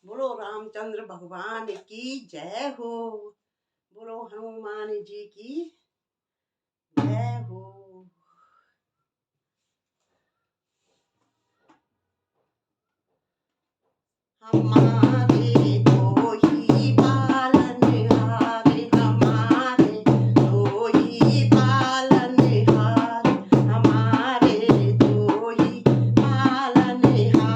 बोलो रामचंद्र भगवान की जय हो। बोलो हनुमान जी की जय हो। हमारे दो ही पालनहार, हमारे दो ही पालनहार, हमारे दो ही पालनहार।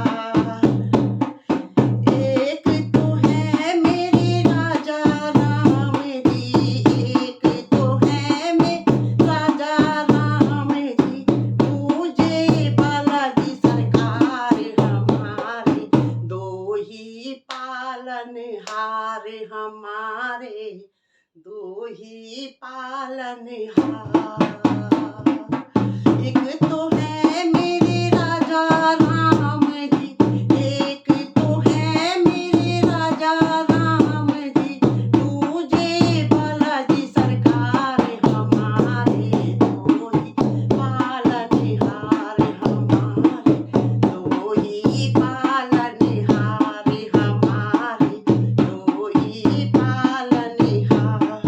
एक तो है मेरे राजा राम जी, एक तो है मेरे राजा राम जी, दूजे बालाजी सरकार। हमारे दो ही पालनहार, हमारे दो ही पालनहार। एक तो है मेरे राजा राम जी, एक तो है मेरे राजा राम जी, दूजे बालाजी सरकार। हमारे दो ही पालनहार, हमारे दो ही पालनहार, हमारे दो ही पालनहार।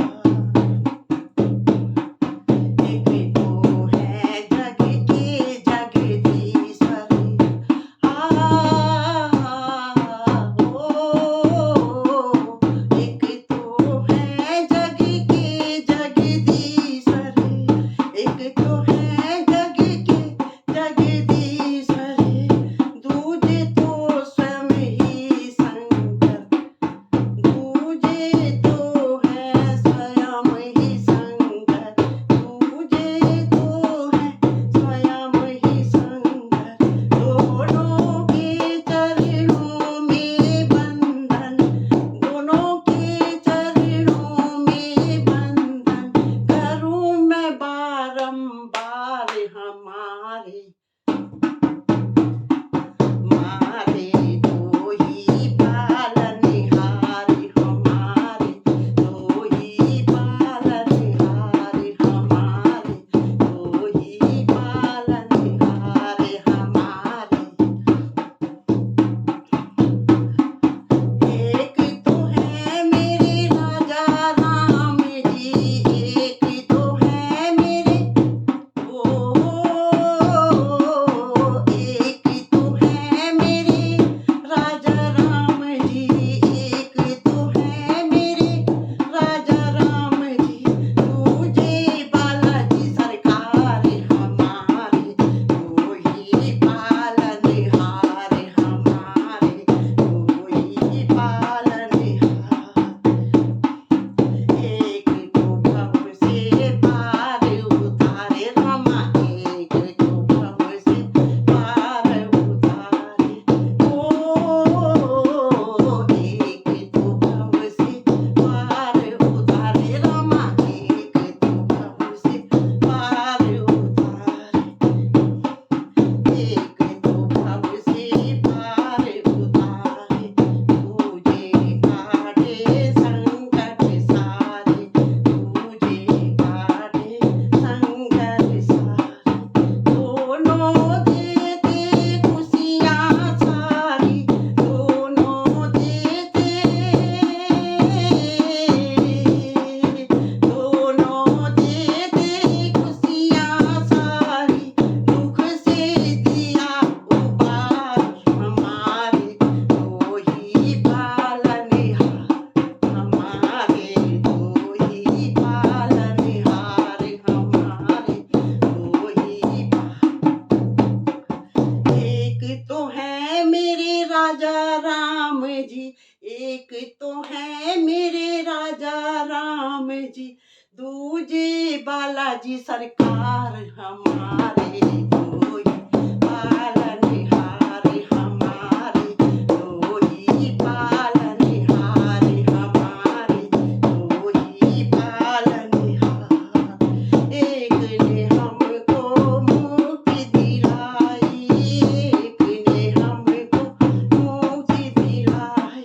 एक तो है जग के जगदीश्वर, एक तो है जग के जगदीश्वर, एक तो है जग के जगदीश्वर, दूजे तो स्वयं ही शंकर, दूजे तो है स्वयं ही शंकर, दूजे तो है स्वयं ही शंकर। दोनों के चरणों में बंधन, दोनों के चरणों में बंधन, करूं मैं बारंबार। हमारे हमारे दो ही पालनहार, हमारे दो ही पालनहार, हमारे दो ही पालनहार। हमारे एक तो है मेरे राजा राम जी, एक तो है मेरे एक तो है मेरे राजा राम जी, एक तो है मेरे राजा राम जी, दूजे बालाजी सरकार। हमारे दो ही पालनहार, हमारे दो ही पालनहार। एक तो भव से पार उतारे रामा, एक तो भव से पार उतारे। एक तो भव से पार उतारे रामा, एक तो भव से पार उतारे। एक तो भव से पार उतारे, दूजे काटे संकट सारे, दूजे काटे संकट सारे। दोनों देते खुशियाँ सारी, दोनों देते, दोनों देते खुशियाँ सारी, दुख से दिया उबार। हमारे दो ही पालनहार, हमारे दो ही पालनहार, हमारे दो ही एक तो है मेरे राजा राम जी, एक तो है मेरे राजा राम जी, दूजे बालाजी सरकार। हमारे दो ही पालनहार, हमारे दो ही पालनहार, हमारे दो ही पालनहार। एक ने हमको मुक्ति दिलाई, एक ने हमको मुक्ति दिलाई,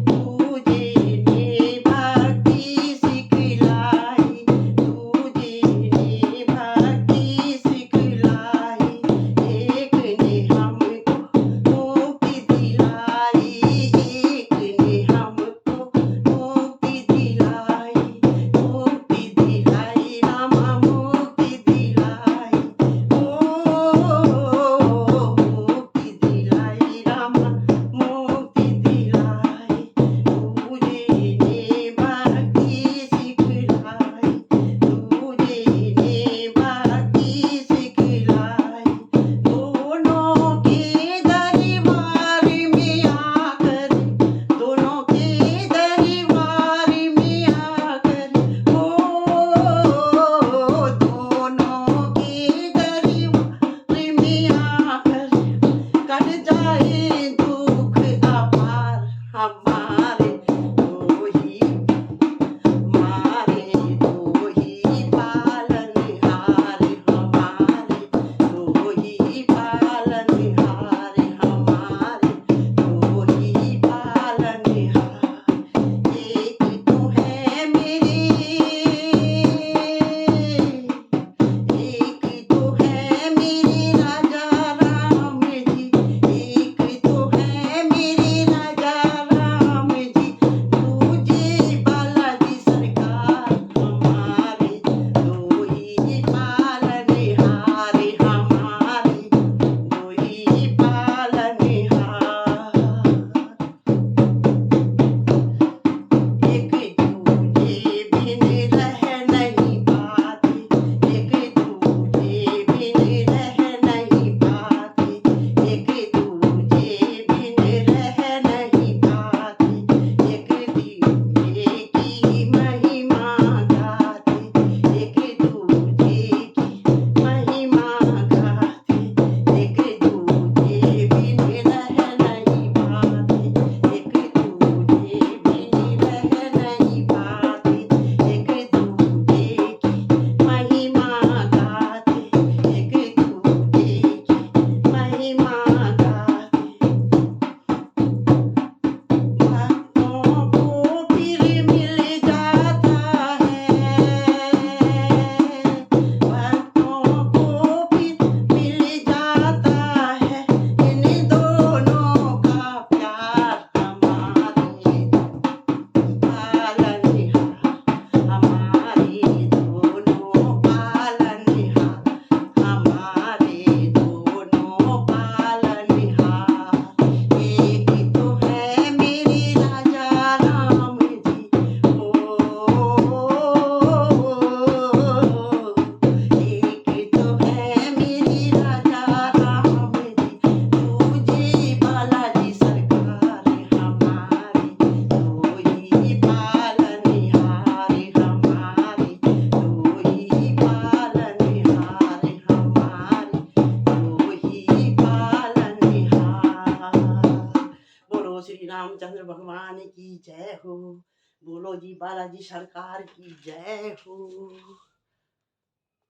दूजे ने भक्ति सिखलाई, दूजे ने भक्ति सिखलाई। बढ़ जाए दुख अपार हमारे दो ही हमारे दो ही पालनहार हमारे दो ही पालनहार हमारे दो ही पालनहार एक तू है मेरे एक तो है मेरे राजा राम जी एक तो है मेरे राजा राम जी दूजे बालाजी सरकार हमारे दो ही पालनहार हमारे दो ही पालनहार एक दूजे बिन रह नहीं पाते एक दूजे बिन रह नहीं पाते एक दूजे बिन रह नहीं पाते एक दूजे की महिमा गाते एक दूजे की महिमा गाते एक दूजे बिन रह नहीं पाते एक दूजे बिन रह नहीं पाते एक दूजे की महिमा गाते एक दूजे की महिमा गाते भक्तों को फिर मिल जाता है भक्तों को फिर मिल जाता है इन दोनों का प्यार हमारे पालनहार हमारे दोनों पालनहार हमारे दोनों पालनहार एक तो है मेरे राजा राम जी एक तो है मेरे राजा राम जी दूजे बालाजी सरकार हमारे दो ही पालनहार हमारे दो ही पालनहार हमारे दो ही पालनहार बोलो श्री रामचंद्र भगवान की जय हो बोलो जी बालाजी सरकार की जय हो।